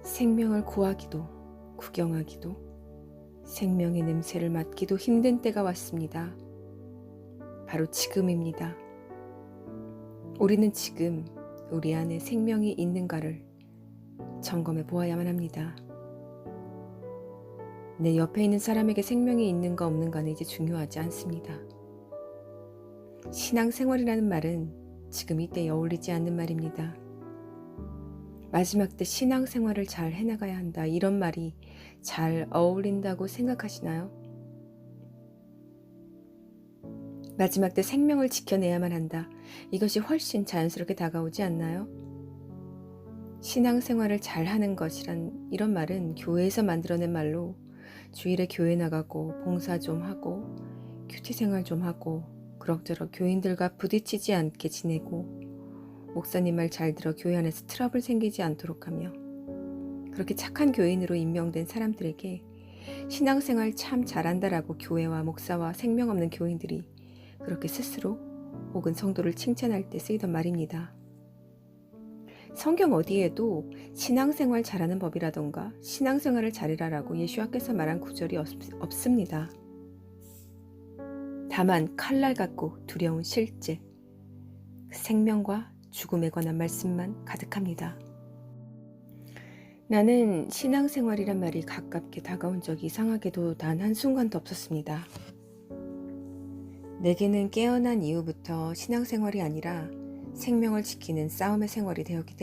생명을 구하기도, 구경하기도, 생명의 냄새를 맡기도 힘든 때가 왔습니다. 바로 지금입니다. 우리는 지금 우리 안에 생명이 있는가를 점검해 보아야만 합니다. 내 옆에 있는 사람에게 생명이 있는가 없는가는 이제 중요하지 않습니다. 신앙생활이라는 말은 지금 이때에 어울리지 않는 말입니다. 마지막 때 신앙생활을 잘 해나가야 한다, 이런 말이 잘 어울린다고 생각하시나요? 마지막 때 생명을 지켜내야만 한다, 이것이 훨씬 자연스럽게 다가오지 않나요? 신앙생활을 잘 하는 것이란 이런 말은 교회에서 만들어낸 말로 주일에 교회 나가고 봉사 좀 하고 큐티 생활 좀 하고 그럭저럭 교인들과 부딪히지 않게 지내고 목사님 말 잘 들어 교회 안에서 트러블 생기지 않도록 하며 그렇게 착한 교인으로 임명된 사람들에게 신앙생활 참 잘한다라고 교회와 목사와 생명 없는 교인들이 그렇게 스스로 혹은 성도를 칭찬할 때 쓰이던 말입니다. 성경 어디에도 신앙생활 잘하는 법이라던가 신앙생활을 잘해라라고 예수와께서 말한 구절이 없습니다. 다만 칼날 같고 두려운 실제, 생명과 죽음에 관한 말씀만 가득합니다. 나는 신앙생활이란 말이 가깝게 다가온 적이 이상하게도 단 한순간도 없었습니다. 내게는 깨어난 이후부터 신앙생활이 아니라 생명을 지키는 싸움의 생활이 되었기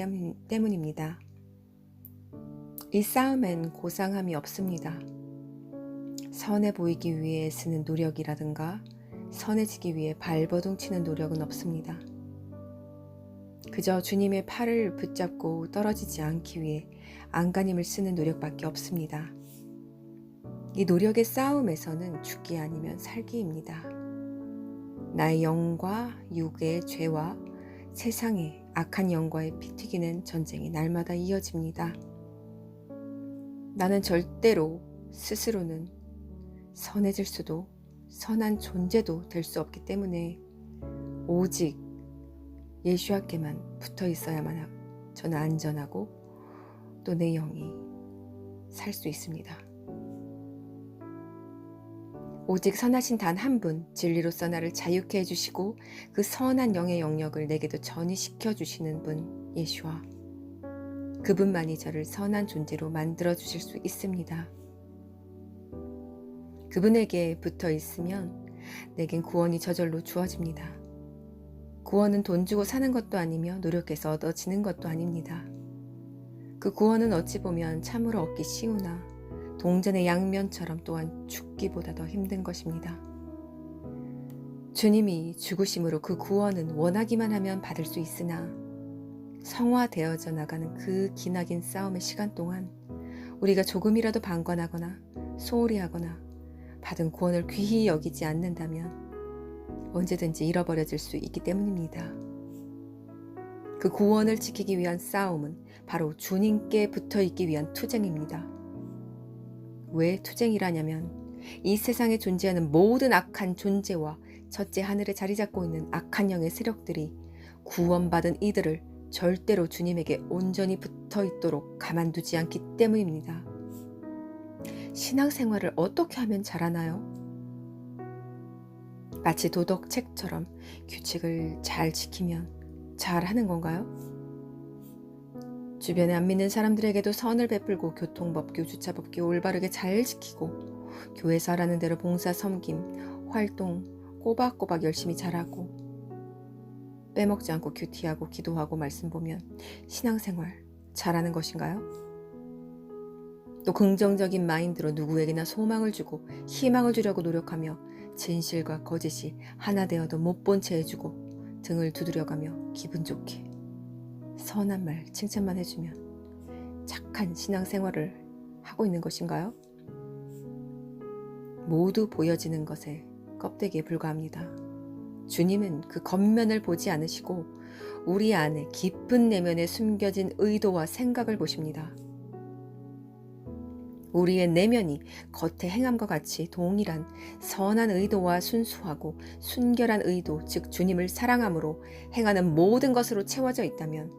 때문입니다. 이 싸움엔 고상함이 없습니다. 선해 보이기 위해 쓰는 노력이라든가 선해지기 위해 발버둥 치는 노력은 없습니다. 그저 주님의 팔을 붙잡고 떨어지지 않기 위해 안간힘을 쓰는 노력밖에 없습니다. 이 노력의 싸움에서는 죽기 아니면 살기입니다. 나의 영과 육의 죄와 세상의 악한 영과의 피 튀기는 전쟁이 날마다 이어집니다. 나는 절대로 스스로는 선해질 수도 선한 존재도 될 수 없기 때문에 오직 예수와께만 붙어 있어야만 저는 안전하고 또 내 영이 살 수 있습니다. 오직 선하신 단 한 분, 진리로서 나를 자유케 해주시고 그 선한 영의 영역을 내게도 전이시켜 주시는 분, 예수와 그분만이 저를 선한 존재로 만들어 주실 수 있습니다. 그분에게 붙어 있으면 내겐 구원이 저절로 주어집니다. 구원은 돈 주고 사는 것도 아니며 노력해서 얻어지는 것도 아닙니다. 그 구원은 어찌 보면 참으로 얻기 쉬우나 동전의 양면처럼 또한 죽기보다 더 힘든 것입니다. 주님이 죽으심으로 그 구원은 원하기만 하면 받을 수 있으나 성화되어져 나가는 그 기나긴 싸움의 시간 동안 우리가 조금이라도 방관하거나 소홀히 하거나 받은 구원을 귀히 여기지 않는다면 언제든지 잃어버려질 수 있기 때문입니다. 그 구원을 지키기 위한 싸움은 바로 주님께 붙어있기 위한 투쟁입니다. 왜 투쟁이라냐면 이 세상에 존재하는 모든 악한 존재와 첫째 하늘에 자리 잡고 있는 악한 영의 세력들이 구원받은 이들을 절대로 주님에게 온전히 붙어있도록 가만두지 않기 때문입니다. 신앙생활을 어떻게 하면 잘하나요? 마치 도덕책처럼 규칙을 잘 지키면 잘하는 건가요? 주변에 안 믿는 사람들에게도 선을 베풀고 교통법규, 주차법규 올바르게 잘 지키고 교회에서 하라는 대로 봉사, 섬김, 활동 꼬박꼬박 열심히 잘하고 빼먹지 않고 큐티하고 기도하고 말씀 보면 신앙생활 잘하는 것인가요? 또 긍정적인 마인드로 누구에게나 소망을 주고 희망을 주려고 노력하며 진실과 거짓이 하나 되어도 못 본 채 해주고 등을 두드려가며 기분 좋게 선한 말 칭찬만 해주면 착한 신앙생활을 하고 있는 것인가요? 모두 보여지는 것에 껍데기에 불과합니다. 주님은 그 겉면을 보지 않으시고 우리 안에 깊은 내면에 숨겨진 의도와 생각을 보십니다. 우리의 내면이 겉의 행함과 같이 동일한 선한 의도와 순수하고 순결한 의도, 즉 주님을 사랑함으로 행하는 모든 것으로 채워져 있다면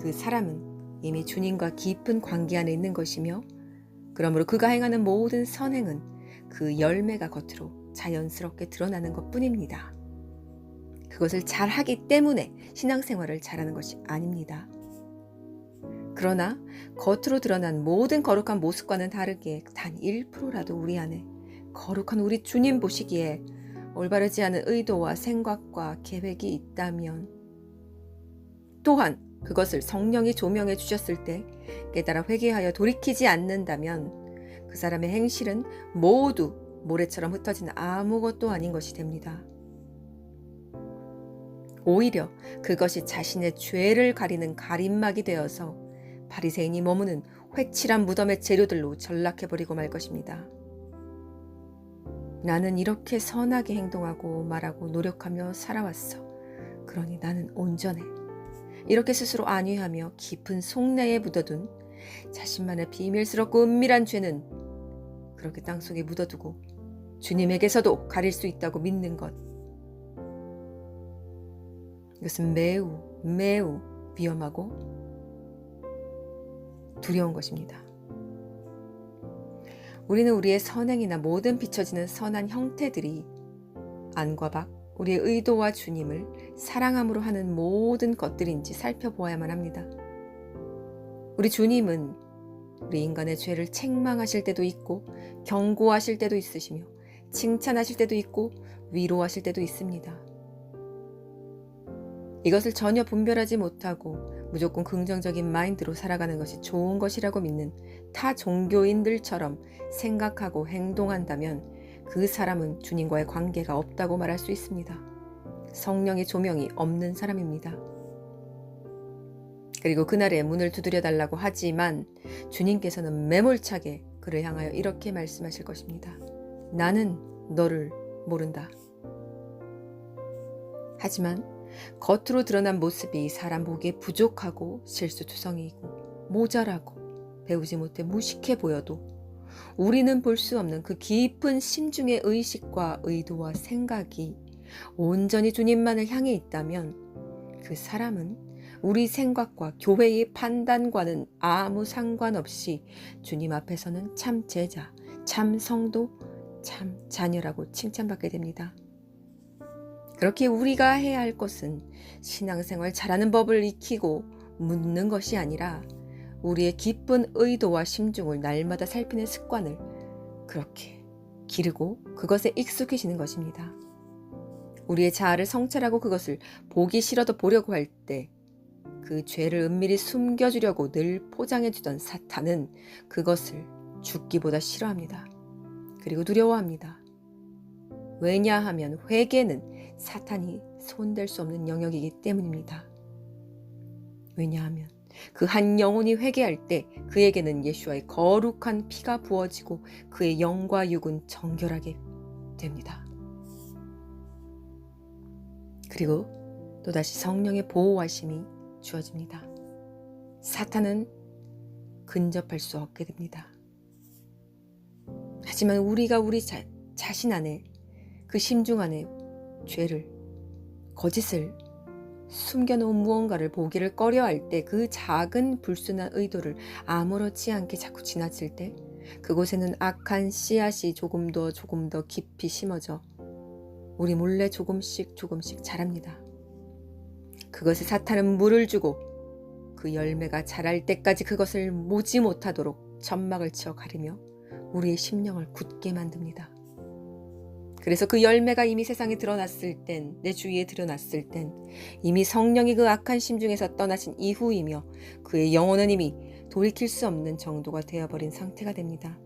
그 사람은 이미 주님과 깊은 관계 안에 있는 것이며 그러므로 그가 행하는 모든 선행은 그 열매가 겉으로 자연스럽게 드러나는 것뿐입니다. 그것을 잘하기 때문에 신앙생활을 잘하는 것이 아닙니다. 그러나 겉으로 드러난 모든 거룩한 모습과는 다르게 단 1%라도 우리 안에 거룩한 우리 주님 보시기에 올바르지 않은 의도와 생각과 계획이 있다면 또한 그것을 성령이 조명해 주셨을 때 깨달아 회개하여 돌이키지 않는다면 그 사람의 행실은 모두 모래처럼 흩어진 아무것도 아닌 것이 됩니다. 오히려 그것이 자신의 죄를 가리는 가림막이 되어서 바리새인이 머무는 회칠한 무덤의 재료들로 전락해버리고 말 것입니다. 나는 이렇게 선하게 행동하고 말하고 노력하며 살아왔어. 그러니 나는 온전해. 이렇게 스스로 안위하며 깊은 속내에 묻어둔 자신만의 비밀스럽고 은밀한 죄는 그렇게 땅속에 묻어두고 주님에게서도 가릴 수 있다고 믿는 것. 이것은 매우 매우 위험하고 두려운 것입니다. 우리는 우리의 선행이나 모든 비춰지는 선한 형태들이 안과 밖 우리의 의도와 주님을 사랑함으로 하는 모든 것들인지 살펴보아야만 합니다. 우리 주님은 우리 인간의 죄를 책망하실 때도 있고 경고하실 때도 있으시며 칭찬하실 때도 있고 위로하실 때도 있습니다. 이것을 전혀 분별하지 못하고 무조건 긍정적인 마인드로 살아가는 것이 좋은 것이라고 믿는 타 종교인들처럼 생각하고 행동한다면 그 사람은 주님과의 관계가 없다고 말할 수 있습니다. 성령의 조명이 없는 사람입니다. 그리고 그날의 문을 두드려 달라고 하지만 주님께서는 매몰차게 그를 향하여 이렇게 말씀하실 것입니다. 나는 너를 모른다. 하지만 겉으로 드러난 모습이 사람 보기에 부족하고 실수투성이고 모자라고 배우지 못해 무식해 보여도 우리는 볼 수 없는 그 깊은 심중의 의식과 의도와 생각이 온전히 주님만을 향해 있다면 그 사람은 우리 생각과 교회의 판단과는 아무 상관없이 주님 앞에서는 참 제자, 참 성도, 참 자녀라고 칭찬받게 됩니다. 그렇게 우리가 해야 할 것은 신앙생활 잘하는 법을 익히고 묻는 것이 아니라 우리의 깊은 의도와 심중을 날마다 살피는 습관을 그렇게 기르고 그것에 익숙해지는 것입니다. 우리의 자아를 성찰하고 그것을 보기 싫어도 보려고 할 때 그 죄를 은밀히 숨겨주려고 늘 포장해주던 사탄은 그것을 죽기보다 싫어합니다. 그리고 두려워합니다. 왜냐하면 회개는 사탄이 손댈 수 없는 영역이기 때문입니다. 왜냐하면 그 한 영혼이 회개할 때 그에게는 예수와의 거룩한 피가 부어지고 그의 영과 육은 정결하게 됩니다. 그리고 또다시 성령의 보호하심이 주어집니다. 사탄은 근접할 수 없게 됩니다. 하지만 우리가 우리 자신 안에 그 심중 안에 죄를, 거짓을 숨겨놓은 무언가를 보기를 꺼려할 때 그 작은 불순한 의도를 아무렇지 않게 자꾸 지나칠 때 그곳에는 악한 씨앗이 조금 더 깊이 심어져 우리 몰래 조금씩 자랍니다. 그것에 사탄은 물을 주고 그 열매가 자랄 때까지 그것을 모지 못하도록 점막을 치어 가리며 우리의 심령을 굳게 만듭니다. 그래서 그 열매가 이미 세상에 드러났을 땐, 내 주위에 드러났을 땐 이미 성령이 그 악한 심중에서 떠나신 이후이며 그의 영혼은 이미 돌이킬 수 없는 정도가 되어버린 상태가 됩니다.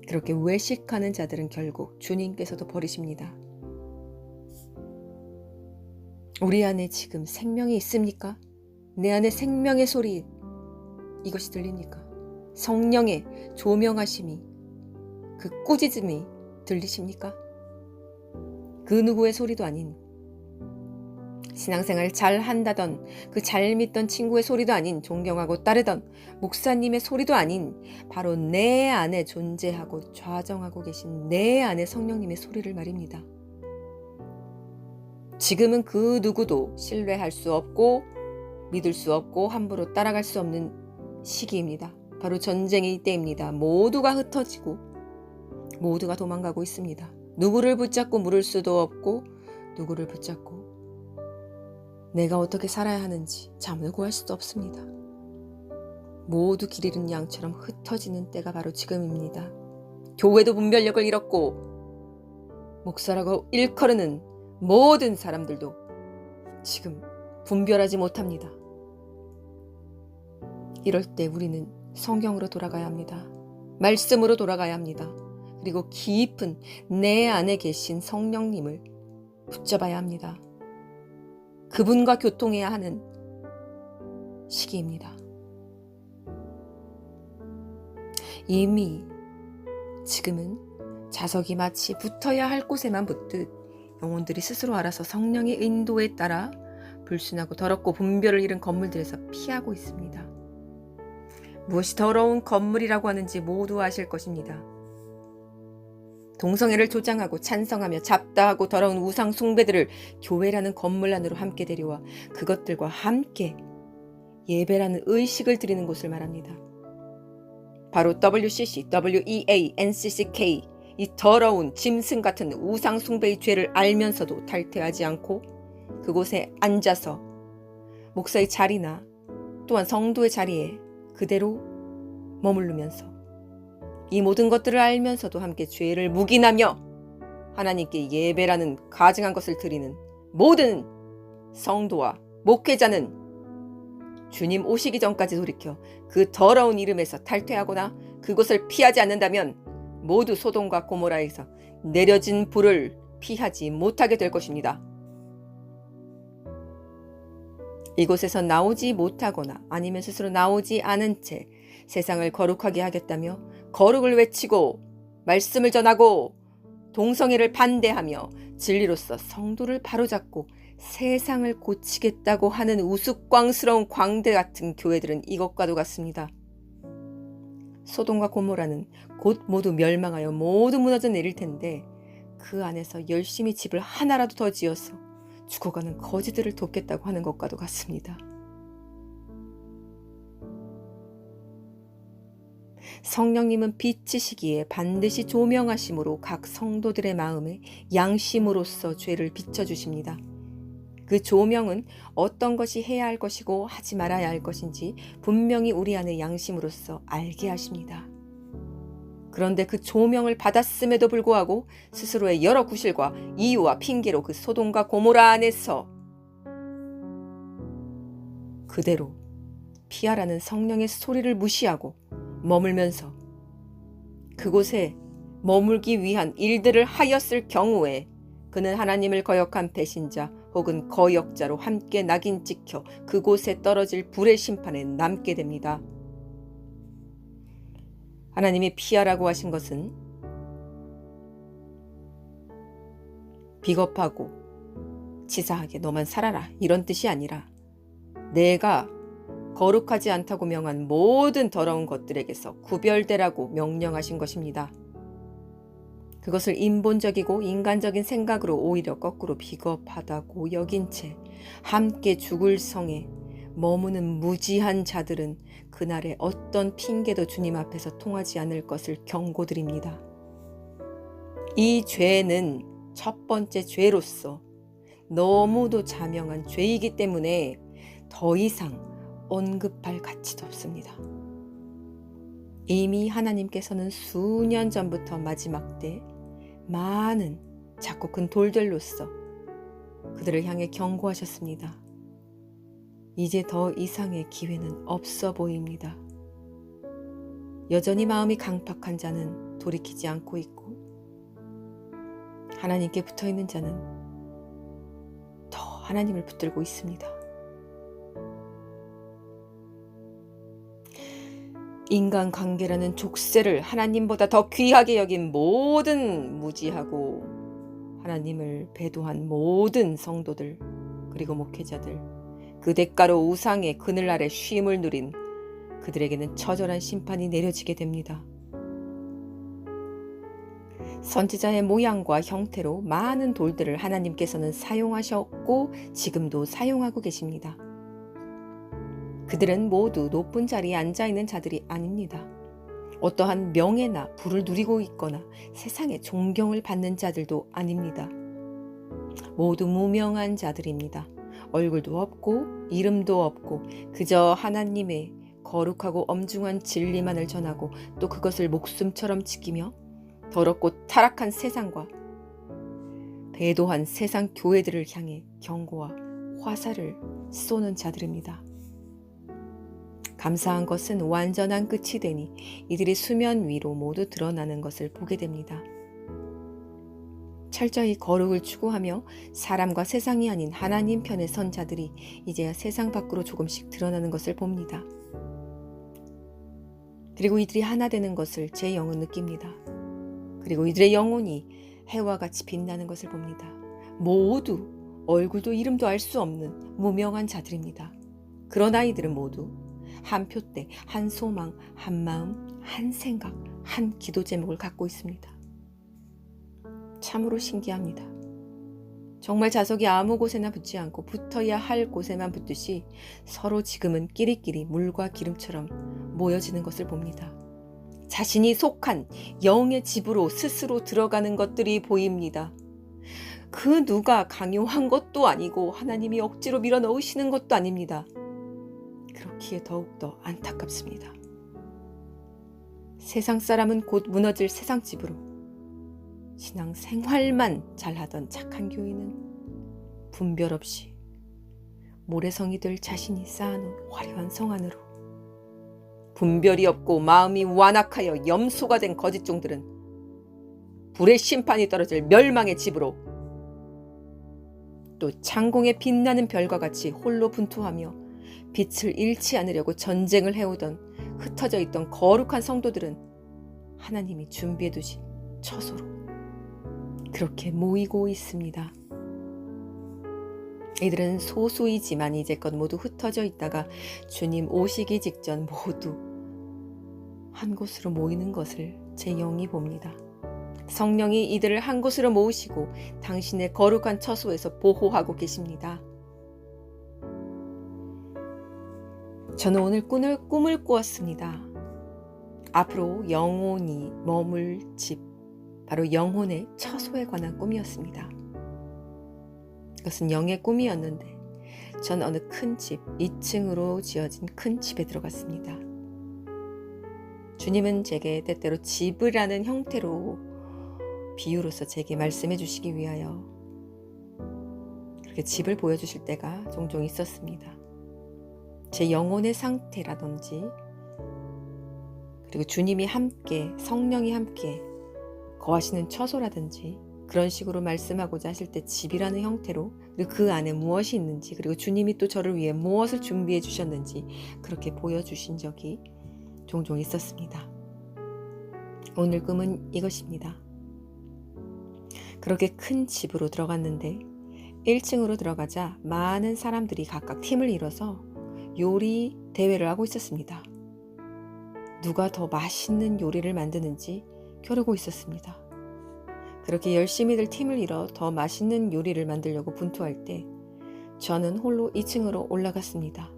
그렇게 외식하는 자들은 결국 주님께서도 버리십니다. 우리 안에 지금 생명이 있습니까? 내 안에 생명의 소리, 이것이 들립니까? 성령의 조명하심이, 그 꾸짖음이 들리십니까? 그 누구의 소리도 아닌, 신앙생활 잘 한다던 그 잘 믿던 친구의 소리도 아닌, 존경하고 따르던 목사님의 소리도 아닌, 바로 내 안에 존재하고 좌정하고 계신 내 안에 성령님의 소리를 말입니다. 지금은 그 누구도 신뢰할 수 없고 믿을 수 없고 함부로 따라갈 수 없는 시기입니다. 바로 전쟁의 때입니다. 모두가 흩어지고 모두가 도망가고 있습니다. 누구를 붙잡고 물을 수도 없고 누구를 붙잡고 내가 어떻게 살아야 하는지 잠을 구할 수도 없습니다. 모두 길 잃은 양처럼 흩어지는 때가 바로 지금입니다. 교회도 분별력을 잃었고 목사라고 일컬으는 모든 사람들도 지금 분별하지 못합니다. 이럴 때 우리는 성경으로 돌아가야 합니다. 말씀으로 돌아가야 합니다. 그리고 깊은 내 안에 계신 성령님을 붙잡아야 합니다. 그분과 교통해야 하는 시기입니다. 이미 지금은 자석이 마치 붙어야 할 곳에만 붙듯 영혼들이 스스로 알아서 성령의 인도에 따라 불순하고 더럽고 분별을 잃은 건물들에서 피하고 있습니다. 무엇이 더러운 건물이라고 하는지 모두 아실 것입니다. 동성애를 조장하고 찬성하며 잡다하고 더러운 우상 숭배들을 교회라는 건물 안으로 함께 데려와 그것들과 함께 예배라는 의식을 드리는 곳을 말합니다. 바로 WCC, WEA, NCCK, 이 더러운 짐승 같은 우상 숭배의 죄를 알면서도 탈퇴하지 않고 그곳에 앉아서 목사의 자리나 또한 성도의 자리에 그대로 머무르면서 이 모든 것들을 알면서도 함께 죄를 묵인하며 하나님께 예배라는 가증한 것을 드리는 모든 성도와 목회자는 주님 오시기 전까지 돌이켜 그 더러운 이름에서 탈퇴하거나 그곳을 피하지 않는다면 모두 소돔과 고모라에서 내려진 불을 피하지 못하게 될 것입니다. 이곳에서 나오지 못하거나 아니면 스스로 나오지 않은 채 세상을 거룩하게 하겠다며 거룩을 외치고 말씀을 전하고 동성애를 반대하며 진리로서 성도를 바로잡고 세상을 고치겠다고 하는 우스꽝스러운 광대 같은 교회들은 이것과도 같습니다. 소돔과 고모라는 곧 모두 멸망하여 모두 무너져 내릴 텐데 그 안에서 열심히 집을 하나라도 더 지어서 죽어가는 거지들을 돕겠다고 하는 것과도 같습니다. 성령님은 빛이시기에 반드시 조명하심으로 각 성도들의 마음에 양심으로써 죄를 비춰주십니다. 그 조명은 어떤 것이 해야 할 것이고 하지 말아야 할 것인지 분명히 우리 안의 양심으로써 알게 하십니다. 그런데 그 조명을 받았음에도 불구하고 스스로의 여러 구실과 이유와 핑계로 그 소돔과 고모라 안에서 그대로 피하라는 성령의 소리를 무시하고 머물면서 그곳에 머물기 위한 일들을 하였을 경우에 그는 하나님을 거역한 배신자 혹은 거역자로 함께 낙인 찍혀 그곳에 떨어질 불의 심판에 남게 됩니다. 하나님이 피하라고 하신 것은 비겁하고 치사하게 너만 살아라 이런 뜻이 아니라 내가 거룩하지 않다고 명한 모든 더러운 것들에게서 구별되라고 명령하신 것입니다. 그것을 인본적이고 인간적인 생각으로 오히려 거꾸로 비겁하다고 여긴 채 함께 죽을 성에 머무는 무지한 자들은 그날에 어떤 핑계도 주님 앞에서 통하지 않을 것을 경고드립니다. 이 죄는 첫 번째 죄로서 너무도 자명한 죄이기 때문에 더 이상 언급할 가치도 없습니다. 이미 하나님께서는 수년 전부터 마지막 때 많은 작고 큰 돌들로서 그들을 향해 경고하셨습니다. 이제 더 이상의 기회는 없어 보입니다. 여전히 마음이 강팍한 자는 돌이키지 않고 있고 하나님께 붙어있는 자는 더 하나님을 붙들고 있습니다. 인간관계라는 족쇄를 하나님보다 더 귀하게 여긴 모든 무지하고 하나님을 배도한 모든 성도들 그리고 목회자들 그 대가로 우상의 그늘 아래 쉼을 누린 그들에게는 처절한 심판이 내려지게 됩니다. 선지자의 모양과 형태로 많은 돌들을 하나님께서는 사용하셨고 지금도 사용하고 계십니다. 그들은 모두 높은 자리에 앉아있는 자들이 아닙니다. 어떠한 명예나 부를 누리고 있거나 세상에 존경을 받는 자들도 아닙니다. 모두 무명한 자들입니다. 얼굴도 없고 이름도 없고 그저 하나님의 거룩하고 엄중한 진리만을 전하고 또 그것을 목숨처럼 지키며 더럽고 타락한 세상과 배도한 세상 교회들을 향해 경고와 화살을 쏘는 자들입니다. 감사한 것은 완전한 끝이 되니 이들이 수면 위로 모두 드러나는 것을 보게 됩니다. 철저히 거룩을 추구하며 사람과 세상이 아닌 하나님 편에 선 자들이 이제야 세상 밖으로 조금씩 드러나는 것을 봅니다. 그리고 이들이 하나 되는 것을 제 영은 느낍니다. 그리고 이들의 영혼이 해와 같이 빛나는 것을 봅니다. 모두 얼굴도 이름도 알 수 없는 무명한 자들입니다. 그러나 이들은 모두 한 표대, 한 소망, 한 마음, 한 생각, 한 기도 제목을 갖고 있습니다. 참으로 신기합니다. 정말 자석이 아무 곳에나 붙지 않고 붙어야 할 곳에만 붙듯이 서로 지금은 끼리끼리 물과 기름처럼 모여지는 것을 봅니다. 자신이 속한 영의 집으로 스스로 들어가는 것들이 보입니다. 그 누가 강요한 것도 아니고 하나님이 억지로 밀어넣으시는 것도 아닙니다. 그렇기에 더욱더 안타깝습니다. 세상 사람은 곧 무너질 세상 집으로 신앙 생활만 잘하던 착한 교인은 분별 없이 모래성이 될 자신이 쌓아놓은 화려한 성 안으로 분별이 없고 마음이 완악하여 염소가 된 거짓종들은 불의 심판이 떨어질 멸망의 집으로 또 창공에 빛나는 별과 같이 홀로 분투하며 빛을 잃지 않으려고 전쟁을 해오던 흩어져 있던 거룩한 성도들은 하나님이 준비해 두신 처소로 그렇게 모이고 있습니다. 이들은 소수이지만 이제껏 모두 흩어져 있다가 주님 오시기 직전 모두 한 곳으로 모이는 것을 제 영이 봅니다. 성령이 이들을 한 곳으로 모으시고 당신의 거룩한 처소에서 보호하고 계십니다. 저는 오늘 꿈을 꾸었습니다. 앞으로 영혼이 머물 집, 바로 영혼의 처소에 관한 꿈이었습니다. 이것은 영의 꿈이었는데 전 어느 큰 집, 2층으로 지어진 큰 집에 들어갔습니다. 주님은 제게 때때로 집이라는 형태로 비유로서 제게 말씀해 주시기 위하여 그렇게 집을 보여주실 때가 종종 있었습니다. 제 영혼의 상태라든지 그리고 주님이 함께 성령이 함께 거하시는 처소라든지 그런 식으로 말씀하고자 하실 때 집이라는 형태로 그리고 그 안에 무엇이 있는지 그리고 주님이 또 저를 위해 무엇을 준비해 주셨는지 그렇게 보여주신 적이 종종 있었습니다. 오늘 꿈은 이것입니다. 그렇게 큰 집으로 들어갔는데 1층으로 들어가자 많은 사람들이 각각 팀을 이뤄서 요리 대회를 하고 있었습니다. 누가 더 맛있는 요리를 만드는지 겨루고 있었습니다. 그렇게 열심히들 팀을 이뤄 더 맛있는 요리를 만들려고 분투할 때 저는 홀로 2층으로 올라갔습니다.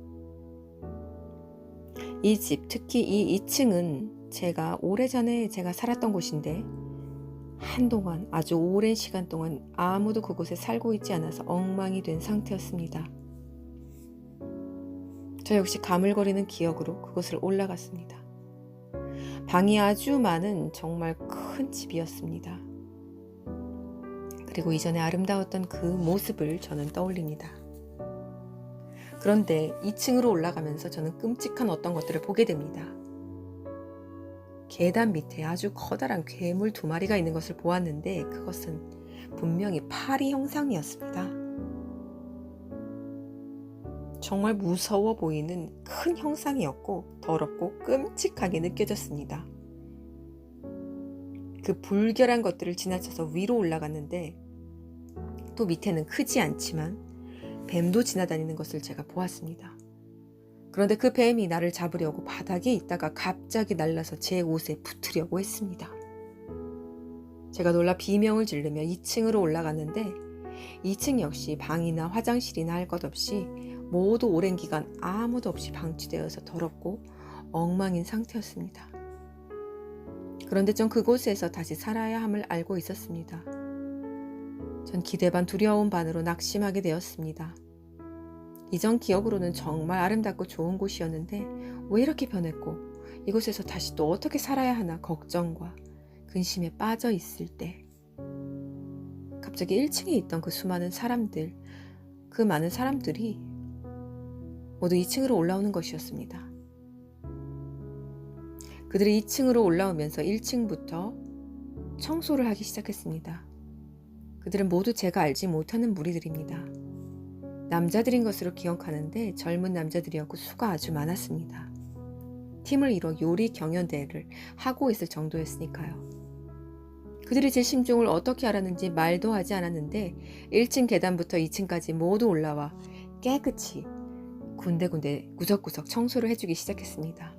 이 집, 특히 이 2층은 오래전에 제가 살았던 곳인데 한동안 아주 오랜 시간 동안 아무도 그곳에 살고 있지 않아서 엉망이 된 상태였습니다. 저 역시 가물거리는 기억으로 그곳을 올라갔습니다. 방이 아주 많은 정말 큰 집이었습니다. 그리고 이전에 아름다웠던 그 모습을 저는 떠올립니다. 그런데 2층으로 올라가면서 저는 끔찍한 어떤 것들을 보게 됩니다. 계단 밑에 아주 커다란 괴물 2마리가 있는 것을 보았는데 그것은 분명히 파리 형상이었습니다. 정말 무서워 보이는 큰 형상이었고 더럽고 끔찍하게 느껴졌습니다. 그 불결한 것들을 지나쳐서 위로 올라갔는데 또 밑에는 크지 않지만 뱀도 지나다니는 것을 제가 보았습니다. 그런데 그 뱀이 나를 잡으려고 바닥에 있다가 갑자기 날라서 제 옷에 붙으려고 했습니다. 제가 놀라 비명을 지르며 2층으로 올라갔는데 2층 역시 방이나 화장실이나 할 것 없이 모두 오랜 기간 아무도 없이 방치되어서 더럽고 엉망인 상태였습니다. 그런데 전 그곳에서 다시 살아야 함을 알고 있었습니다. 전 기대 반 두려움 반으로 낙심하게 되었습니다. 이전 기억으로는 정말 아름답고 좋은 곳이었는데 왜 이렇게 변했고 이곳에서 다시 또 어떻게 살아야 하나 걱정과 근심에 빠져 있을 때 갑자기 1층에 있던 그 수많은 사람들, 그 많은 사람들이 모두 2층으로 올라오는 것이었습니다. 그들이 2층으로 올라오면서 1층부터 청소를 하기 시작했습니다. 그들은 모두 제가 알지 못하는 무리들입니다. 남자들인 것으로 기억하는데 젊은 남자들이었고 수가 아주 많았습니다. 팀을 이뤄 요리 경연대회를 하고 있을 정도였으니까요. 그들이 제 심중을 어떻게 알았는지 말도 하지 않았는데 1층 계단부터 2층까지 모두 올라와 깨끗이 군데군데 구석구석 청소를 해주기 시작했습니다.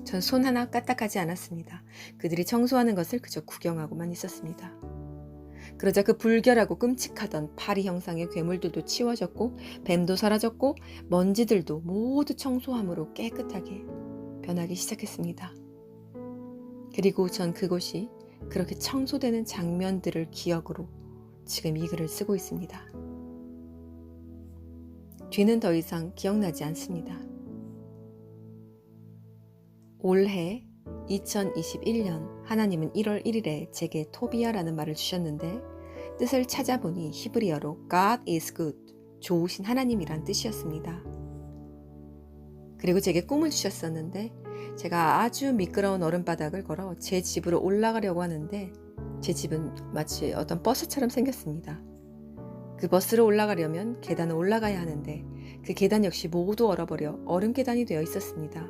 전 손 하나 까딱하지 않았습니다. 그들이 청소하는 것을 그저 구경하고만 있었습니다. 그러자 그 불결하고 끔찍하던 파리 형상의 괴물들도 치워졌고 뱀도 사라졌고 먼지들도 모두 청소함으로 깨끗하게 변하기 시작했습니다. 그리고 전 그곳이 그렇게 청소되는 장면들을 기억으로 지금 이 글을 쓰고 있습니다. 뒤는 더 이상 기억나지 않습니다. 올해 2021년 하나님은 1월 1일에 제게 토비아라는 말을 주셨는데 뜻을 찾아보니 히브리어로 God is good, 좋으신 하나님이란 뜻이었습니다. 그리고 제게 꿈을 주셨었는데 제가 아주 미끄러운 얼음바닥을 걸어 제 집으로 올라가려고 하는데 제 집은 마치 어떤 버스처럼 생겼습니다. 그 버스로 올라가려면 계단을 올라가야 하는데 그 계단 역시 모두 얼어버려 얼음 계단이 되어 있었습니다.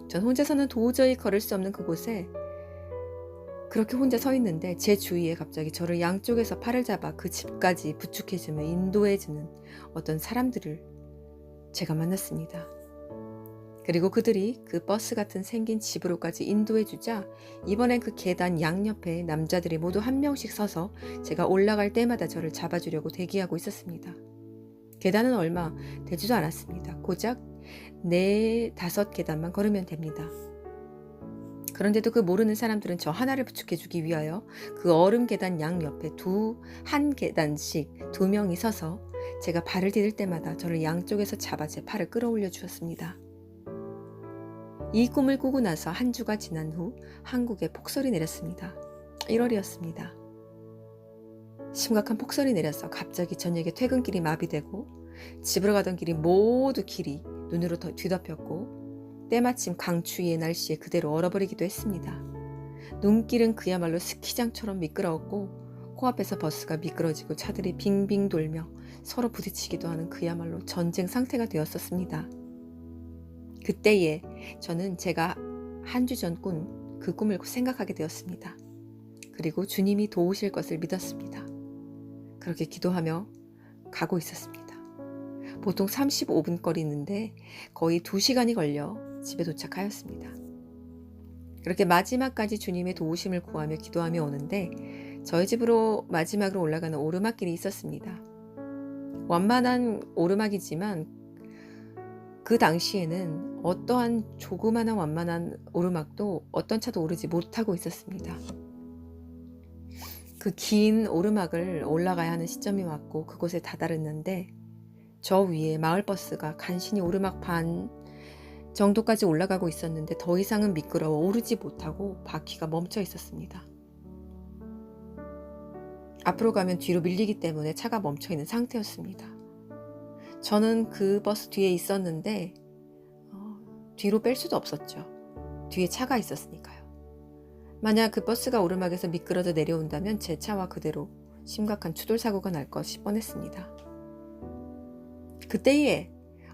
전 혼자서는 도저히 걸을 수 없는 그곳에 그렇게 혼자 서 있는데 제 주위에 갑자기 저를 양쪽에서 팔을 잡아 그 집까지 부축해주며 인도해주는 어떤 사람들을 제가 만났습니다. 그리고 그들이 그 버스 같은 생긴 집으로까지 인도해주자 이번엔 그 계단 양옆에 남자들이 모두 한 명씩 서서 제가 올라갈 때마다 저를 잡아주려고 대기하고 있었습니다. 계단은 얼마 되지도 않았습니다. 고작 4-5 계단만 걸으면 됩니다. 그런데도 그 모르는 사람들은 저 하나를 부축해주기 위하여 그 얼음 계단 양옆에 한 계단씩 2명이 서서 제가 발을 디딜 때마다 저를 양쪽에서 잡아 제 팔을 끌어올려 주었습니다. 이 꿈을 꾸고 나서 한 주가 지난 후 한국에 폭설이 내렸습니다. 1월이었습니다. 심각한 폭설이 내려서 갑자기 저녁에 퇴근길이 마비되고 집으로 가던 길이 모두 길이 눈으로 뒤덮였고 때마침 강추위의 날씨에 그대로 얼어버리기도 했습니다. 눈길은 그야말로 스키장처럼 미끄러웠고 코앞에서 버스가 미끄러지고 차들이 빙빙 돌며 서로 부딪히기도 하는 그야말로 전쟁 상태가 되었었습니다. 그때에 저는 제가 한 주 전 꾼 그 꿈을 생각하게 되었습니다. 그리고 주님이 도우실 것을 믿었습니다. 그렇게 기도하며 가고 있었습니다. 보통 35분 거리인데 거의 2시간이 걸려 집에 도착하였습니다. 그렇게 마지막까지 주님의 도우심을 구하며 기도하며 오는데 저희 집으로 마지막으로 올라가는 오르막길이 있었습니다. 완만한 오르막이지만 그 당시에는 어떠한 조그마한 완만한 오르막도 어떤 차도 오르지 못하고 있었습니다. 그 긴 오르막을 올라가야 하는 시점이 왔고 그곳에 다다랐는데 저 위에 마을버스가 간신히 오르막 반 정도까지 올라가고 있었는데 더 이상은 미끄러워 오르지 못하고 바퀴가 멈춰 있었습니다. 앞으로 가면 뒤로 밀리기 때문에 차가 멈춰 있는 상태였습니다. 저는 그 버스 뒤에 있었는데 뒤로 뺄 수도 없었죠. 뒤에 차가 있었으니까요. 만약 그 버스가 오르막에서 미끄러져 내려온다면 제 차와 그대로 심각한 추돌사고가 날 것이 뻔했습니다. 그때에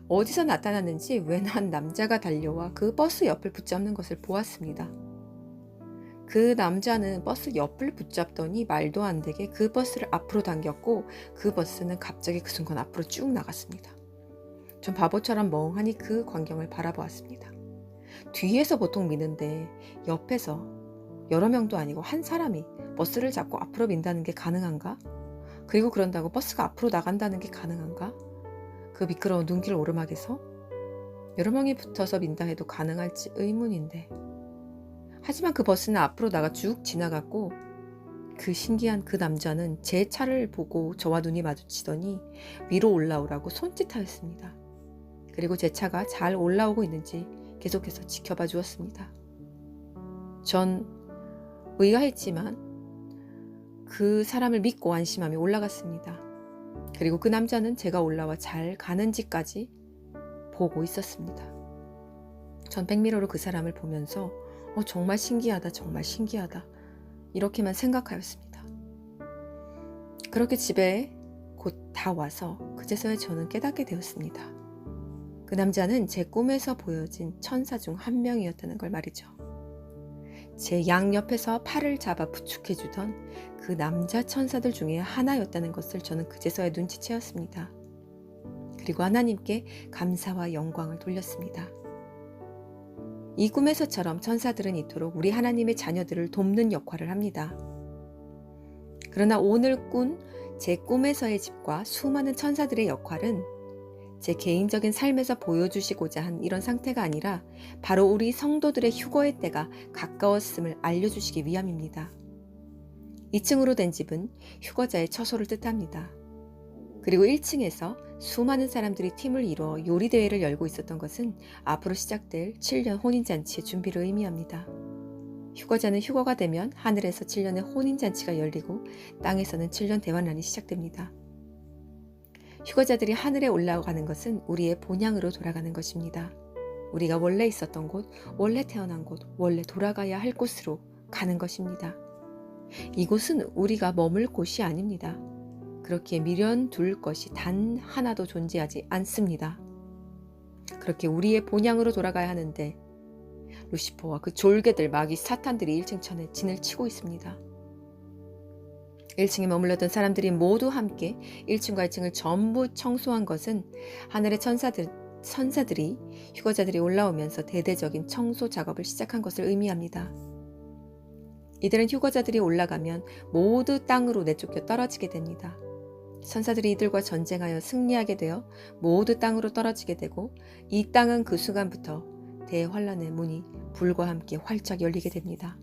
어디서 나타났는지 웬한 남자가 달려와 그 버스 옆을 붙잡는 것을 보았습니다. 그 남자는 버스 옆을 붙잡더니 말도 안 되게 그 버스를 앞으로 당겼고 그 버스는 갑자기 그 순간 앞으로 쭉 나갔습니다. 전 바보처럼 멍하니 그 광경을 바라보았습니다. 뒤에서 보통 미는데 옆에서 여러 명도 아니고 한 사람이 버스를 잡고 앞으로 민다는 게 가능한가? 그리고 그런다고 버스가 앞으로 나간다는 게 가능한가? 그 미끄러운 눈길 오르막에서 여러 명이 붙어서 민다해도 가능할지 의문인데, 하지만 그 버스는 앞으로 나가 쭉 지나갔고 그 신기한 그 남자는 제 차를 보고 저와 눈이 마주치더니 위로 올라오라고 손짓하였습니다. 그리고 제 차가 잘 올라오고 있는지 계속해서 지켜봐 주었습니다. 전 의아했지만 그 사람을 믿고 안심하며 올라갔습니다. 그리고 그 남자는 제가 올라와 잘 가는지까지 보고 있었습니다. 전 백미러로 그 사람을 보면서 정말 신기하다, 정말 신기하다, 이렇게만 생각하였습니다. 그렇게 집에 곧 다 와서 그제서야 저는 깨닫게 되었습니다. 그 남자는 제 꿈에서 보여진 천사 중 한 명이었다는 걸 말이죠. 제 양옆에서 팔을 잡아 부축해주던 그 남자 천사들 중에 하나였다는 것을 저는 그제서야 눈치채었습니다. 그리고 하나님께 감사와 영광을 돌렸습니다. 이 꿈에서처럼 천사들은 이토록 우리 하나님의 자녀들을 돕는 역할을 합니다. 그러나 오늘 꾼 제 꿈에서의 집과 수많은 천사들의 역할은 제 개인적인 삶에서 보여주시고자 한 이런 상태가 아니라 바로 우리 성도들의 휴거의 때가 가까웠음을 알려주시기 위함입니다. 2층으로 된 집은 휴거자의 처소를 뜻합니다. 그리고 1층에서 수많은 사람들이 팀을 이루어 요리대회를 열고 있었던 것은 앞으로 시작될 7년 혼인잔치의 준비를 의미합니다. 휴거자는 휴거가 되면 하늘에서 7년의 혼인잔치가 열리고 땅에서는 7년 대환란이 시작됩니다. 휴거자들이 하늘에 올라가는 것은 우리의 본향으로 돌아가는 것입니다. 우리가 원래 있었던 곳, 원래 태어난 곳, 원래 돌아가야 할 곳으로 가는 것입니다. 이곳은 우리가 머물 곳이 아닙니다. 그렇게 미련둘 것이 단 하나도 존재하지 않습니다. 그렇게 우리의 본향으로 돌아가야 하는데 루시퍼와 그 졸개들 마귀 사탄들이 1층 천에 진을 치고 있습니다. 1층에 머물렀던 사람들이 모두 함께 1층과 2층을 전부 청소한 것은 하늘의 천사들이 휴거자들이 올라오면서 대대적인 청소 작업을 시작한 것을 의미합니다. 이들은 휴거자들이 올라가면 모두 땅으로 내쫓겨 떨어지게 됩니다. 천사들이 이들과 전쟁하여 승리하게 되어 모두 땅으로 떨어지게 되고 이 땅은 그 순간부터 대환란의 문이 불과 함께 활짝 열리게 됩니다.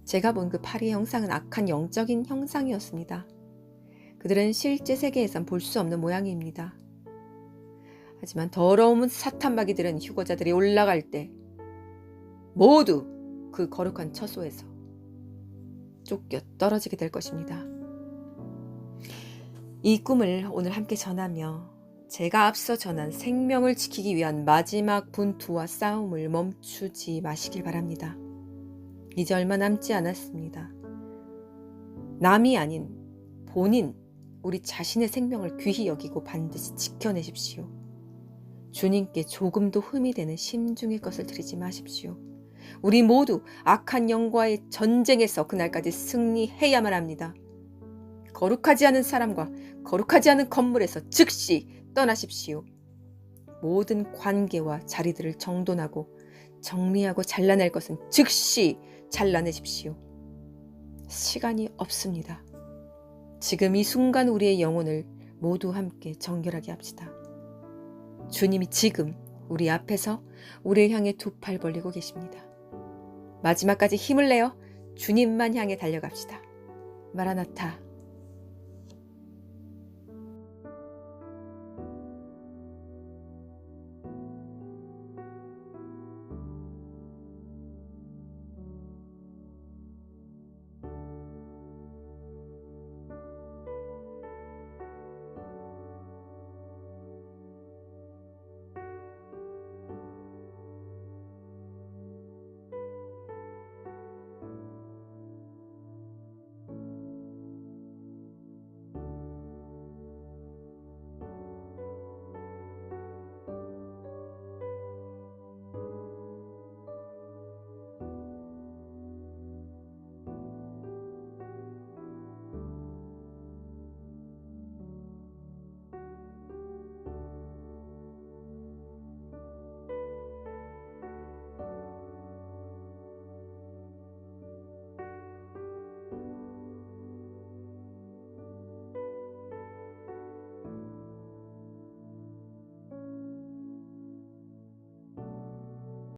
제가 본 그 파리의 형상은 악한 영적인 형상이었습니다. 그들은 실제 세계에선 볼 수 없는 모양입니다. 하지만 더러운 사탄마귀들은 휴거자들이 올라갈 때 모두 그 거룩한 처소에서 쫓겨 떨어지게 될 것입니다. 이 꿈을 오늘 함께 전하며 제가 앞서 전한 생명을 지키기 위한 마지막 분투와 싸움을 멈추지 마시길 바랍니다. 이제 얼마 남지 않았습니다. 남이 아닌 본인, 우리 자신의 생명을 귀히 여기고 반드시 지켜내십시오. 주님께 조금도 흠이 되는 심중의 것을 드리지 마십시오. 우리 모두 악한 영과의 전쟁에서 그날까지 승리해야만 합니다. 거룩하지 않은 사람과 거룩하지 않은 건물에서 즉시 떠나십시오. 모든 관계와 자리들을 정돈하고 정리하고 잘라낼 것은 즉시 잘라내십시오. 시간이 없습니다. 지금 이 순간 우리의 영혼을 모두 함께 정결하게 합시다. 주님이 지금 우리 앞에서 우리를 향해 두 팔 벌리고 계십니다. 마지막까지 힘을 내어 주님만 향해 달려갑시다. 마라나타.